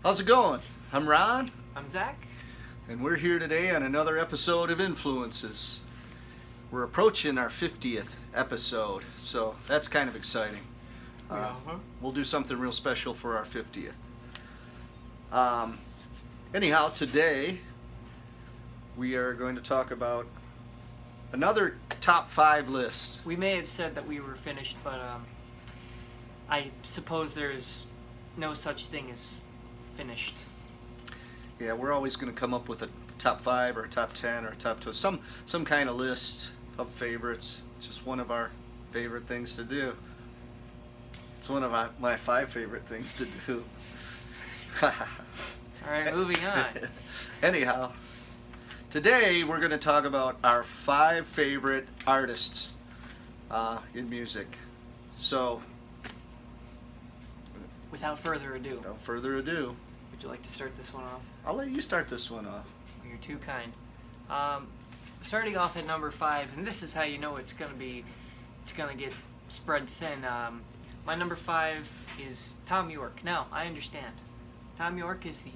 How's it going? I'm Ron, I'm Zach. and we're here today on another episode of Influences. We're approaching our 50th episode, so that's kind of exciting. We'll do something real special for our 50th. Anyhow, today we are going to talk about another top 5 list. We may have said that we were finished, but I suppose there's no such thing as finished. Yeah, we're always going to come up with a top 5 or a top 10 or a top 2, some kind of list of favorites. It's just one of our favorite things to do. It's one of my 5 favorite things to do. All right, moving on. Anyhow, today we're going to talk about our 5 favorite artists in music. So, Without further ado, without further ado, would you like to start this one off? I'll let you start this one off. You're too kind. Starting off at number 5, and this is how you know it's gonna get spread thin. My number 5 is Thom Yorke. Now, I understand. Thom Yorke is the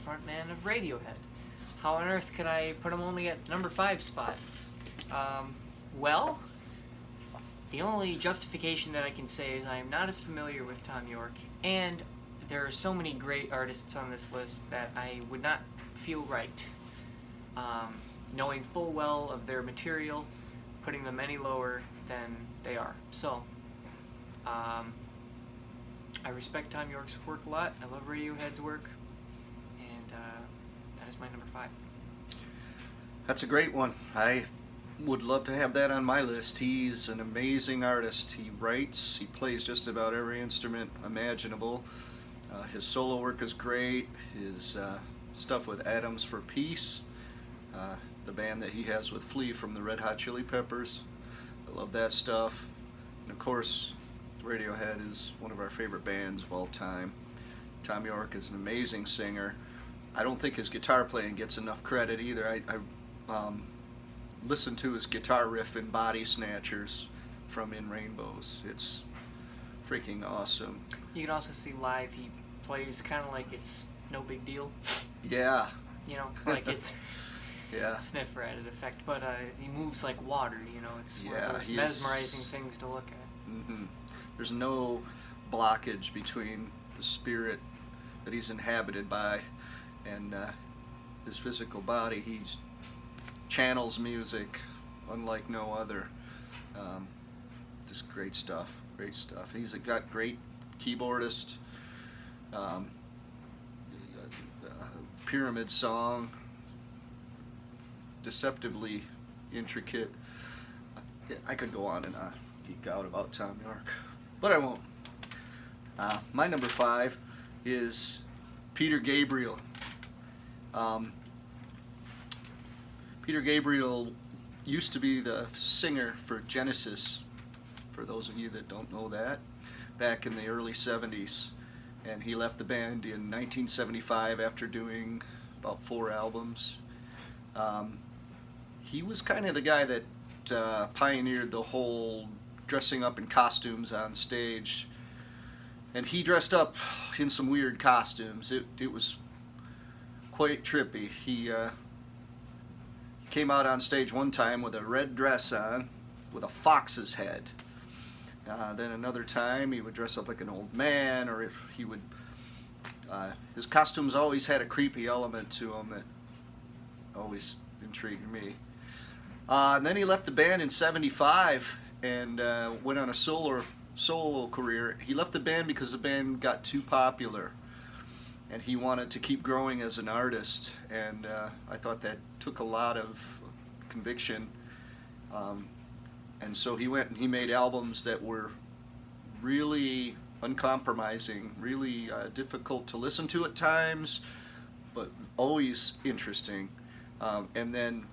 frontman of Radiohead. How on earth could I put him only at number 5 spot? Well, the only justification that I can say is I am not as familiar with Thom Yorke, and there are so many great artists on this list that I would not feel right knowing full well of their material, putting them any lower than they are. So, I respect Thom Yorke's work a lot. I love Radiohead's work, and that is my number 5. That's a great one. I would love to have that on my list. He's an amazing artist. He writes, he plays just about every instrument imaginable. His solo work is great. His stuff with Atoms for Peace, the band that he has with Flea from the Red Hot Chili Peppers. I love that stuff. And of course, Radiohead is one of our favorite bands of all time. Thom Yorke is an amazing singer. I don't think his guitar playing gets enough credit either. I listened to his guitar riff in Body Snatchers from In Rainbows. It's freaking awesome. You can also see live, he plays kind of like it's no big deal. Yeah. You know, like it's Yeah. sniffer added effect, but he moves like water, you know, it's one Yeah, of those he is- mesmerizing things to look at. Mm-hmm. There's no blockage between the spirit that he's inhabited by and his physical body. He channels music unlike no other. Just great stuff. Great stuff. He's got great keyboardist. Pyramid Song. Deceptively intricate. I could go on and geek out about Thom Yorke, but I won't. My number 5 is Peter Gabriel. Peter Gabriel used to be the singer for Genesis, for those of you that don't know that, back in the early 70s. And he left the band in 1975 after doing about 4 albums. He was kind of the guy that pioneered the whole dressing up in costumes on stage. And he dressed up in some weird costumes. It was quite trippy. He came out on stage one time with a red dress on with a fox's head. Then another time he would dress up like an old man, or he would his costumes always had a creepy element to them that always intrigued me. And then he left the band in 75 and went on a solo career. He left the band because the band got too popular and he wanted to keep growing as an artist, and I thought that took a lot of conviction. And so he went and he made albums that were really uncompromising, really difficult to listen to at times, but always interesting. And then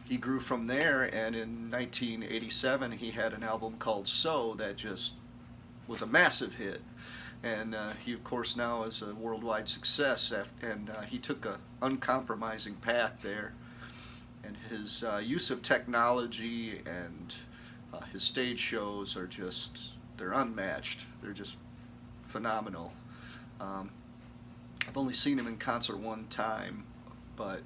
he grew from there, and in 1987 he had an album called So that just was a massive hit. And he, of course, now is a worldwide success, and he took a uncompromising path there. And his use of technology and his stage shows are just, they're unmatched. They're just phenomenal. I've only seen him in concert one time, but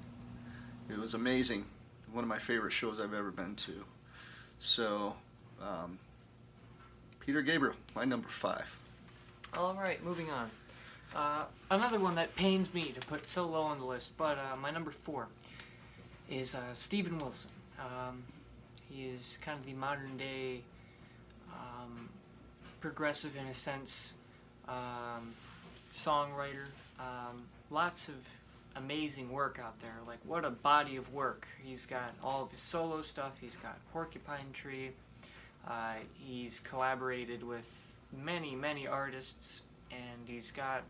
it was amazing. One of my favorite shows I've ever been to. So, Peter Gabriel, my number 5. All right, moving on. Another one that pains me to put so low on the list, but my number 4 is Steven Wilson. He is kind of the modern day progressive, in a sense, songwriter. Lots of amazing work out there. Like, what a body of work. He's got all of his solo stuff. He's got Porcupine Tree. He's collaborated with many artists, and he's got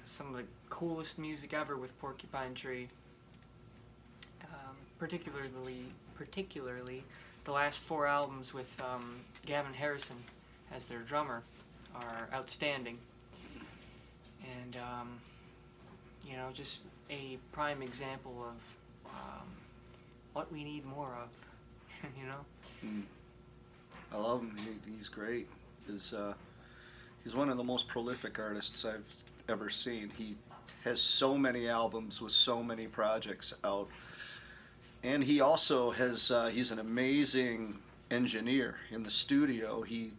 some of the coolest music ever with Porcupine Tree. Particularly the last 4 albums with Gavin Harrison as their drummer are outstanding. And just a prime example of what we need more of. I love him. He's great. He's one of the most prolific artists I've ever seen. He has so many albums with so many projects out. And he also has, he's an amazing engineer in the studio. He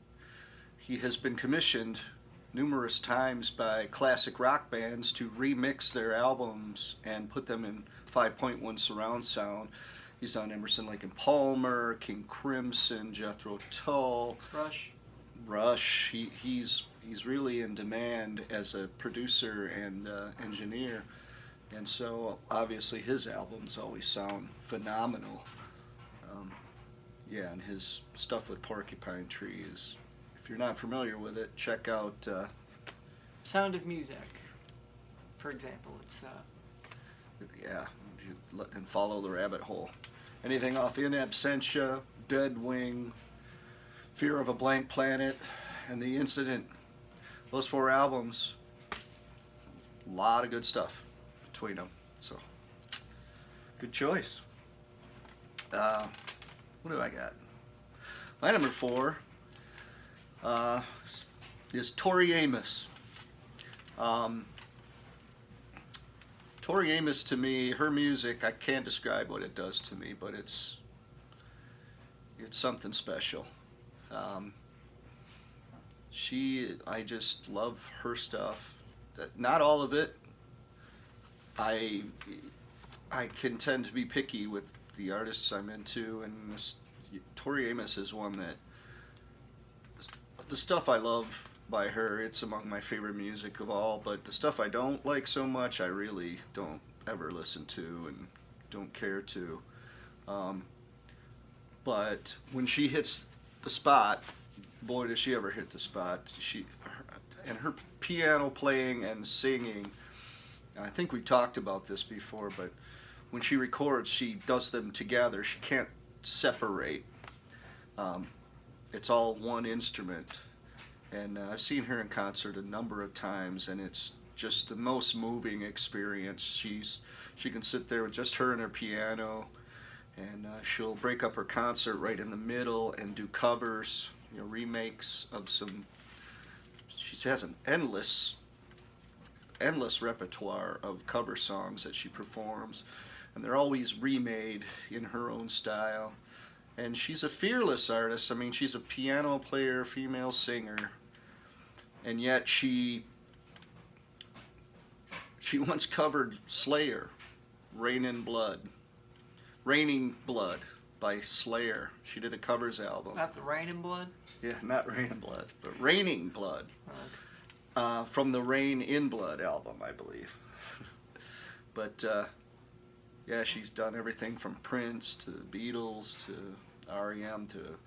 has been commissioned numerous times by classic rock bands to remix their albums and put them in 5.1 surround sound. He's done Emerson, Lake and Palmer, King Crimson, Jethro Tull, Rush. He's really in demand as a producer and engineer, and so obviously his albums always sound phenomenal. And his stuff with Porcupine Tree is, if you're not familiar with it, check out Sound of Music, for example. It's and follow the rabbit hole. Anything off In Absentia, Dead Wing, Fear of a Blank Planet, and The Incident. Those 4 albums, a lot of good stuff between them. So, good choice. What do I got? My number 4 is Tori Amos. Tori Amos, to me, her music, I can't describe what it does to me, but it's something special. I just love her stuff. Not all of it. I can tend to be picky with the artists I'm into, and Tori Amos is one that, the stuff I love by her, it's among my favorite music of all, but the stuff I don't like so much, I really don't ever listen to and don't care to. But when she hits the spot, boy, does she ever hit the spot. Her piano playing and singing, I think we talked about this before, but when she records, she does them together. She can't separate. It's all one instrument. And I've seen her in concert a number of times, and it's just the most moving experience. She can sit there with just her and her piano, and she'll break up her concert right in the middle and do covers, remakes of some. She has an endless repertoire of cover songs that she performs, and they're always remade in her own style. And she's a fearless artist. I mean, she's a piano player, female singer, and yet she once covered Slayer, Raining Blood by Slayer. She did a covers album. Not the Raining Blood? Yeah, not Raining Blood, but Raining Blood. Okay. From the Rain in Blood album, I believe. But she's done everything from Prince to the Beatles to R.E.M. to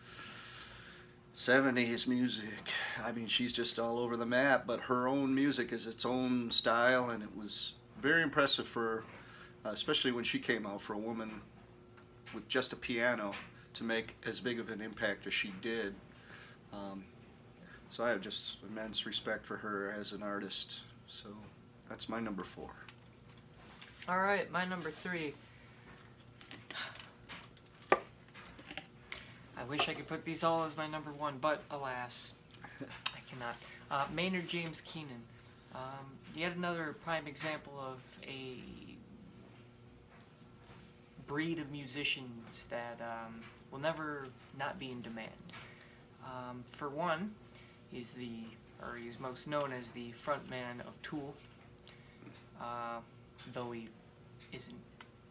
70s music. I mean, she's just all over the map, but her own music is its own style, and it was very impressive for, especially when she came out, for a woman with just a piano to make as big of an impact as she did. So I have just immense respect for her as an artist. So that's my number 4. All right, my number 3. I wish I could put these all as my number 1, but alas, I cannot. Maynard James Keenan. Yet another prime example of a breed of musicians that will never not be in demand. For one, he's most known as the frontman of Tool, though he isn't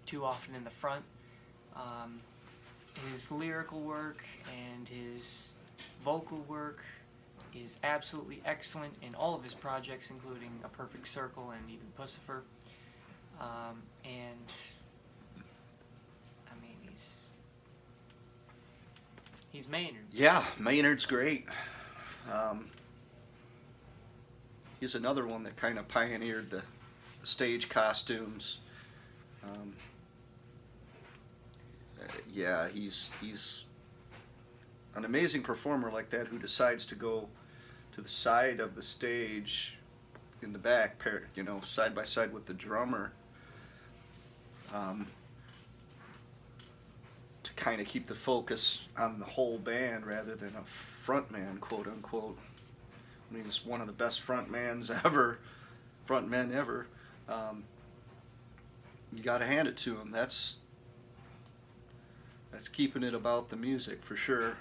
too often in the front. His lyrical work and his vocal work is absolutely excellent in all of his projects, including A Perfect Circle and even Pussifer. And I mean, he's Maynard. Yeah, Maynard's great. He's another one that kind of pioneered the stage costumes. Yeah, he's an amazing performer like that who decides to go to the side of the stage in the back, side by side with the drummer, to kind of keep the focus on the whole band rather than a frontman, quote unquote. I mean, he's one of the best frontmen ever. You got to hand it to him. That's keeping it about the music for sure.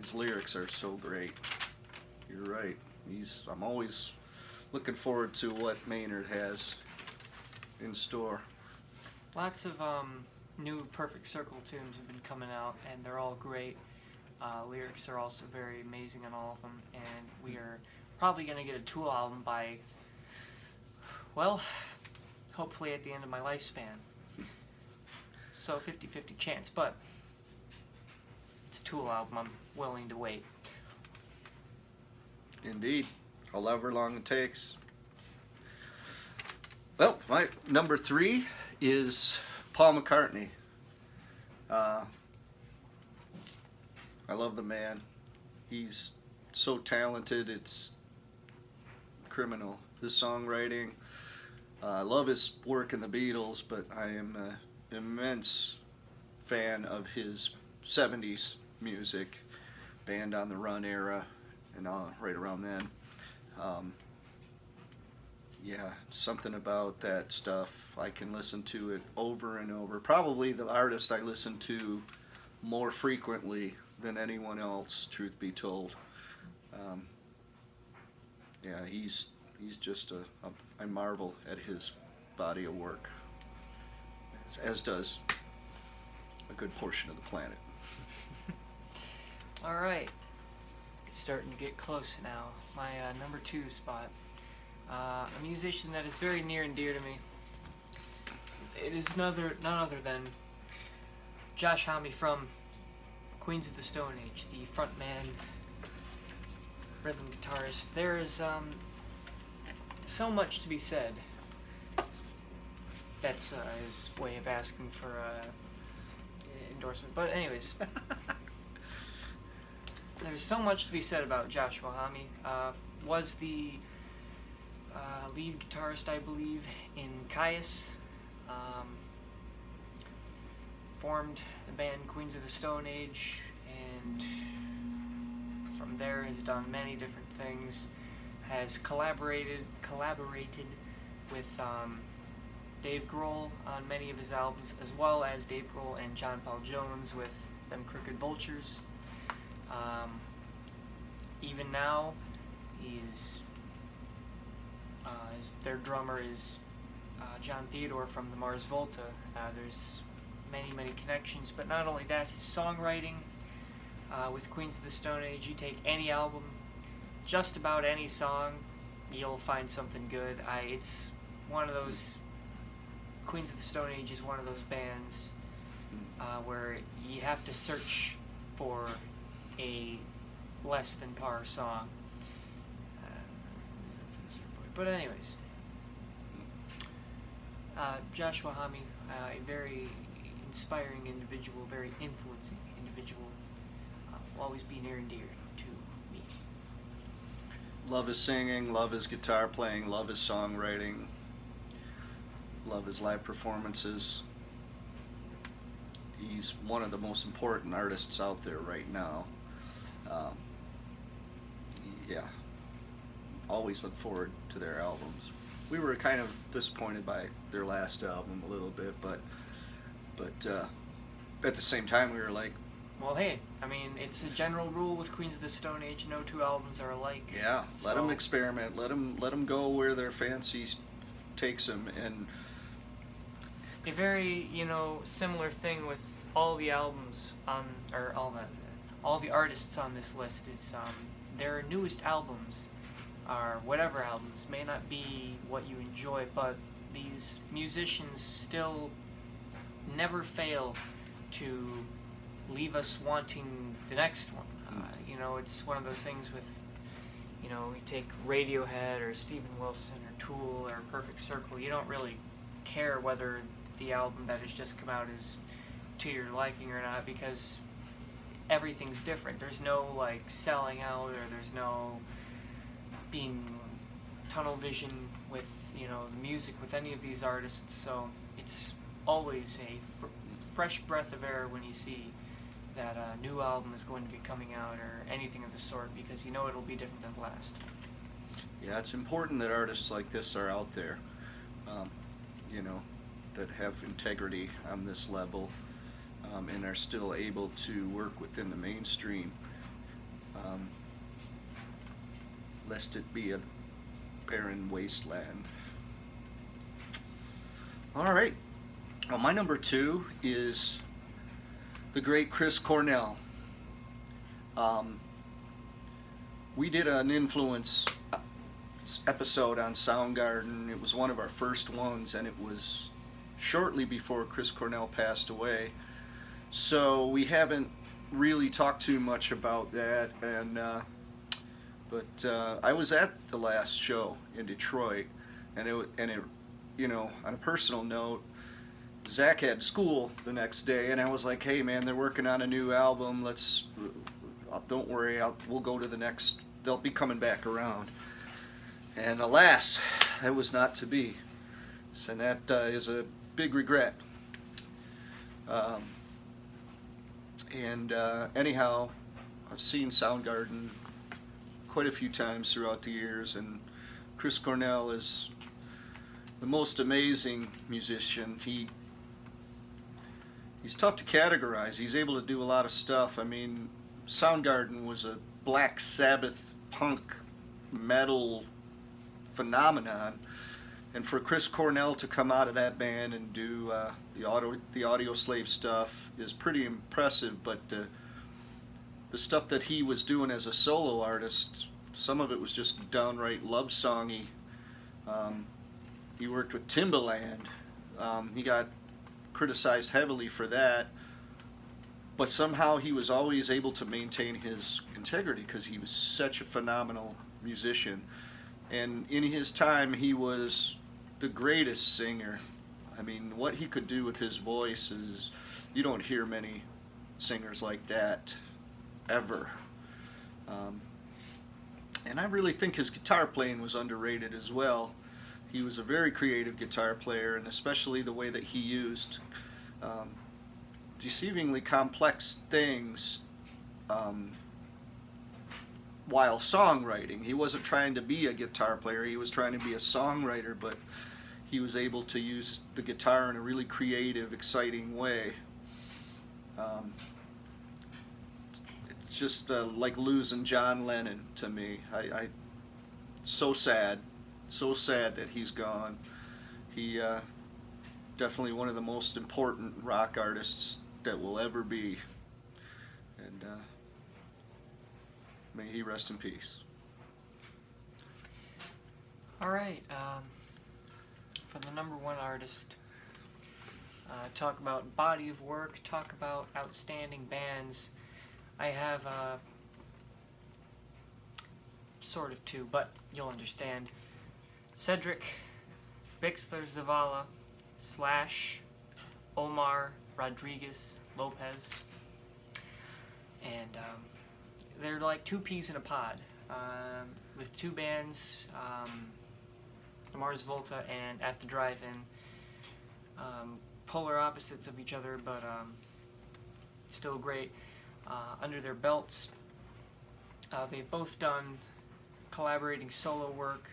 His lyrics are so great. You're right. I'm always looking forward to what Maynard has in store. Lots of new Perfect Circle tunes have been coming out, and they're all great. Lyrics are also very amazing on all of them, and we are probably going to get a Tool album by, well, hopefully at the end of my lifespan. So 50-50 chance, but it's a Tool album. I'm willing to wait. Indeed. However long it takes. Well, my number 3 is Paul McCartney. I love the man. He's so talented, it's criminal. His songwriting. I love his work in the Beatles, but I am an immense fan of his 70s music, Band on the Run era, and right around then. Yeah, something about that stuff. I can listen to it over and over. Probably the artist I listen to more frequently than anyone else, truth be told. Yeah, he's just I marvel at his body of work, as does a good portion of the planet. All right, it's starting to get close now. My number 2 spot, a musician that is very near and dear to me. It is none other than Josh Homme from Queens of the Stone Age, the frontman, rhythm guitarist. There is so much to be said. That's his way of asking for endorsement. But anyways, there's so much to be said about Joshua Homme. Was the lead guitarist, I believe, in Caius. Formed the band Queens of the Stone Age, and from there has done many different things. Has collaborated with Dave Grohl on many of his albums, as well as Dave Grohl and John Paul Jones with Them Crooked Vultures. Even now, their drummer is John Theodore from the Mars Volta. There's many connections, but not only that, his songwriting with Queens of the Stone Age, you take any album, just about any song, you'll find something good. It's one of those, Queens of the Stone Age is one of those bands where you have to search for a less than par song. But anyways, Joshua Homme, a very inspiring individual, very influencing individual, will always be near and dear to me. Love his singing, love his guitar playing, love his songwriting, love his live performances. He's one of the most important artists out there right now. Yeah, always look forward to their albums. We were kind of disappointed by their last album a little bit, but at the same time we were like, Well, hey, I mean, it's a general rule with Queens of the Stone Age. No two albums are alike. yeah, let So, them experiment, let them go where their fancy takes them, and a very, similar thing with all the albums on, or all the artists on this list is their newest albums, or whatever albums, may not be what you enjoy, but these musicians still never fail to leave us wanting the next one. It's one of those things with, you take Radiohead or Steven Wilson or Tool or Perfect Circle. You don't really care whether the album that has just come out is to your liking or not, because everything's different. There's no selling out, or there's no being tunnel vision with the music with any of these artists. So it's always a fresh breath of air when you see that a new album is going to be coming out or anything of the sort, because it'll be different than the last. yeah, it's important that artists like this are out there, that have integrity on this level, and are still able to work within the mainstream, lest it be a barren wasteland. All right. Well, my number 2 is the great Chris Cornell. We did an influence episode on Soundgarden. It was one of our first ones, and it was shortly before Chris Cornell passed away. So we haven't really talked too much about that. But I was at the last show in Detroit, and it on a personal note, Zach had school the next day, and I was like, hey man, they're working on a new album, don't worry, we'll go to the next, they'll be coming back around. And alas, that was not to be. And that is a big regret. Anyhow, I've seen Soundgarden quite a few times throughout the years, and Chris Cornell is the most amazing musician. He's tough to categorize. He's able to do a lot of stuff. I mean, Soundgarden was a Black Sabbath punk metal phenomenon, and for Chris Cornell to come out of that band and do the Audio Slave stuff is pretty impressive. But the stuff that he was doing as a solo artist, some of it was just downright love songy. He worked with Timbaland. He got criticized heavily for that, but somehow he was always able to maintain his integrity because he was such a phenomenal musician. And in his time, he was the greatest singer. I mean, what he could do with his voice is, you don't hear many singers like that ever. And I really think his guitar playing was underrated as well. He was a very creative guitar player, and especially the way that he used deceivingly complex things while songwriting. He wasn't trying to be a guitar player, he was trying to be a songwriter, but he was able to use the guitar in a really creative, exciting way. It's just like losing John Lennon to me. So sad that he's gone. He definitely one of the most important rock artists that will ever be, and may he rest in peace. All right, for the number 1 artist, talk about body of work, talk about outstanding bands. I have sort of 2, but you'll understand. Cedric Bixler Zavala / Omar Rodriguez Lopez, and they're like 2 peas in a pod, with 2 bands, Mars Volta and At the Drive-In, polar opposites of each other, but still great. Under their belts, they've both done collaborating solo work.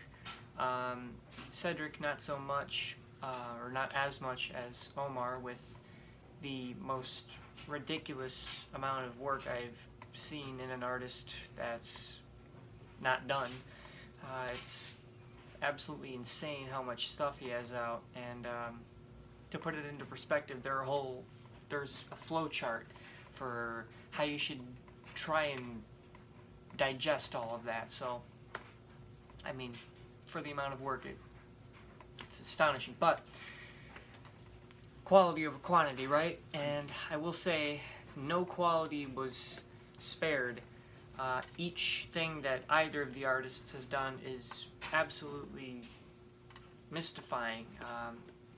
Cedric not so much, or not as much as Omar, with the most ridiculous amount of work I've seen in an artist that's not done. It's absolutely insane how much stuff he has out, and to put it into perspective, there's a flow chart for how you should try and digest all of that. So, I mean, for the amount of work, it's astonishing. But quality over quantity, right? And I will say, no quality was spared. Each thing that either of the artists has done is absolutely mystifying.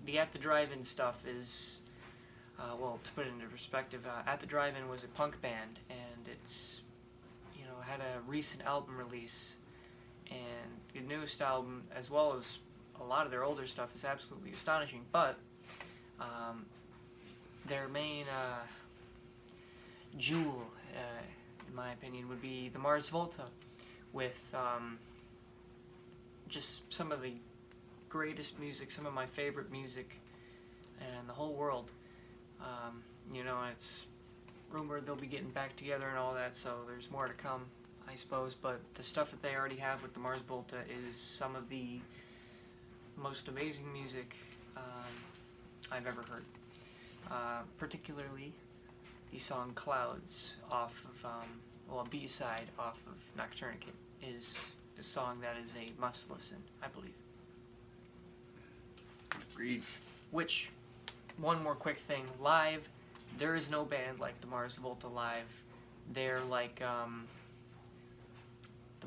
The At the Drive-In stuff is, well, to put it into perspective, At the Drive-In was a punk band, and it's, had a recent album release, and the newest album, as well as a lot of their older stuff, is absolutely astonishing. But their main jewel, in my opinion, would be the Mars Volta, with just some of the greatest music, some of my favorite music in the whole world. It's rumored they'll be getting back together and all that, so there's more to come, I suppose. But the stuff that they already have with the Mars Volta is some of the most amazing music I've ever heard. Particularly the song Clouds off of, a B-side off of Nocturnicate is a song that is a must listen, I believe. Agreed. Which, one more quick thing, live, there is no band like the Mars Volta live. They're like the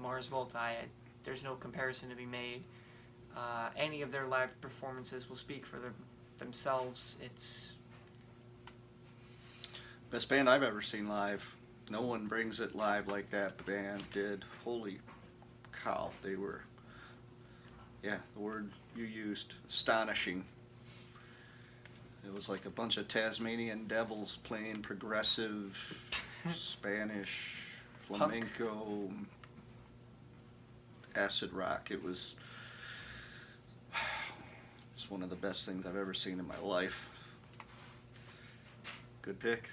Mars Volta. There's no comparison to be made. Any of their live performances will speak for themselves. It's best band I've ever seen live. No one brings it live like that band did. Holy cow, they were, the word you used, astonishing. It was like a bunch of Tasmanian devils playing progressive Spanish, flamenco, acid rock. It's one of the best things I've ever seen in my life. Good pick.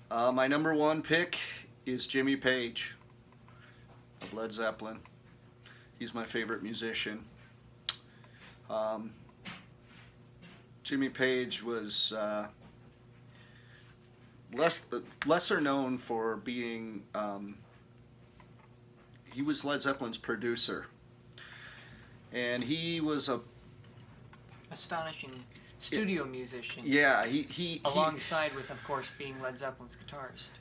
My number one pick is Jimmy Page of Led Zeppelin. He's my favorite musician. Jimmy Page was lesser known for being, he was Led Zeppelin's producer. And he was a astonishing studio musician. Yeah, he alongside with, of course, being Led Zeppelin's guitarist.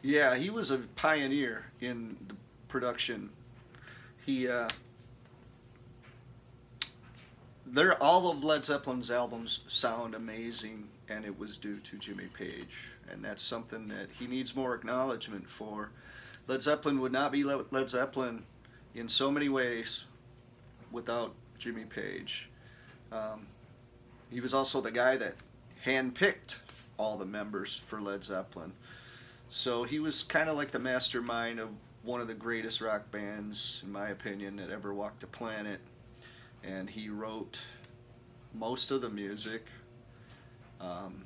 Yeah, he was a pioneer in the production. All of Led Zeppelin's albums sound amazing, and it was due to Jimmy Page, and that's something that he needs more acknowledgement for. Led Zeppelin would not be Led Zeppelin in so many ways without Jimmy Page. He was also the guy that handpicked all the members for Led Zeppelin. So he was kind of like the mastermind of one of the greatest rock bands, in my opinion, that ever walked the planet. And he wrote most of the music. And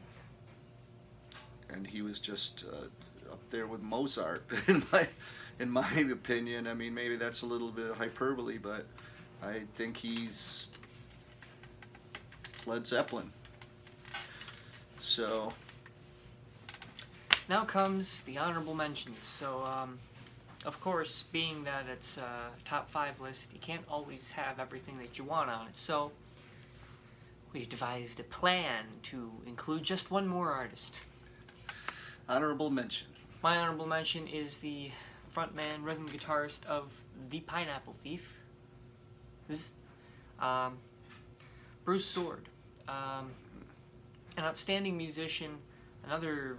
he was just up there with Mozart, in my opinion. I mean, maybe that's a little bit of hyperbole, but I think it's Led Zeppelin. So now comes the honorable mentions. So, of course, being that it's a top 5 list, you can't always have everything that you want on it. So we've devised a plan to include just one more artist. Honorable mention. My honorable mention is the frontman, rhythm guitarist of The Pineapple Thief, Bruce Sword. An outstanding musician, another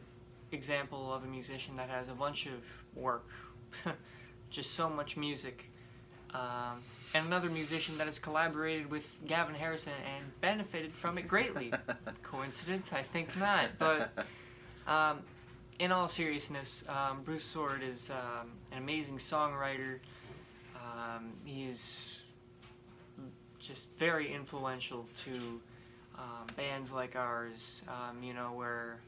example of a musician that has a bunch of work, just so much music, and another musician that has collaborated with Gavin Harrison and benefited from it greatly. Coincidence? I think not. But in all seriousness, Bruce Sword is an amazing songwriter, He's just very influential to bands like ours, where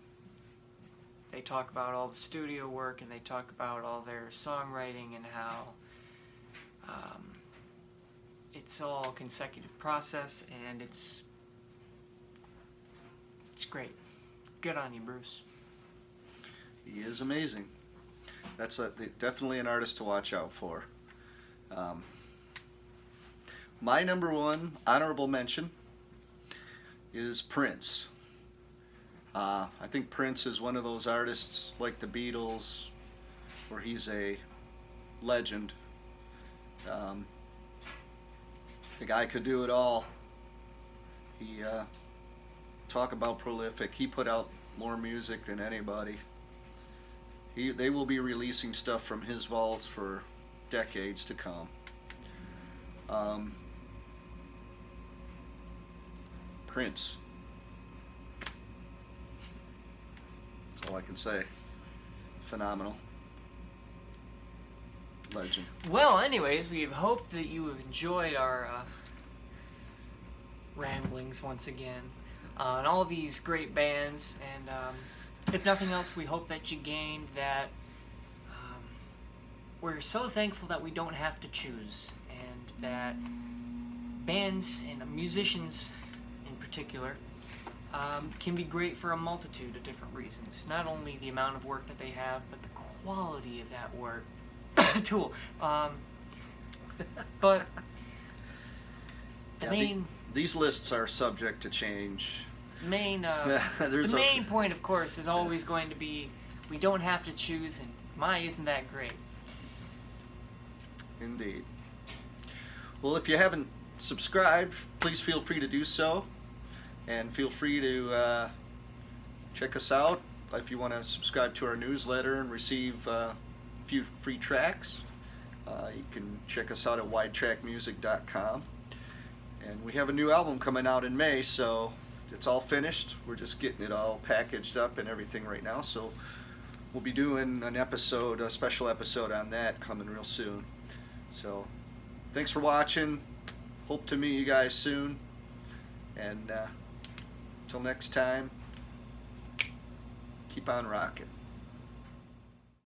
they talk about all the studio work and they talk about all their songwriting and how it's all a consecutive process, and it's great. Good on you, Bruce. He is amazing. That's definitely an artist to watch out for. My number one honorable mention is Prince. I think Prince is one of those artists like the Beatles, where he's a legend. The guy could do it all. He talk about prolific. He put out more music than anybody. They will be releasing stuff from his vaults for decades to come. Prince. That's all I can say. Phenomenal. Legend. Well, anyways, we hope that you have enjoyed our ramblings once again on all these great bands, and if nothing else, we hope that you gained that we're so thankful that we don't have to choose, and that bands and musicians in particular can be great for a multitude of different reasons. Not only the amount of work that they have, but the quality of that work. Tool. But the main... These lists are subject to change. The main point, of course, is always going to be we don't have to choose, and my, isn't that great? Indeed. Well, if you haven't subscribed, please feel free to do so, and feel free to check us out if you want to subscribe to our newsletter and receive a few free tracks. You can check us out at widetrackmusic.com. And we have a new album coming out in May, so it's all finished. We're just getting it all packaged up and everything right now. So we'll be doing a special episode on that coming real soon. So thanks for watching. Hope to meet you guys soon. And until next time, keep on rocking.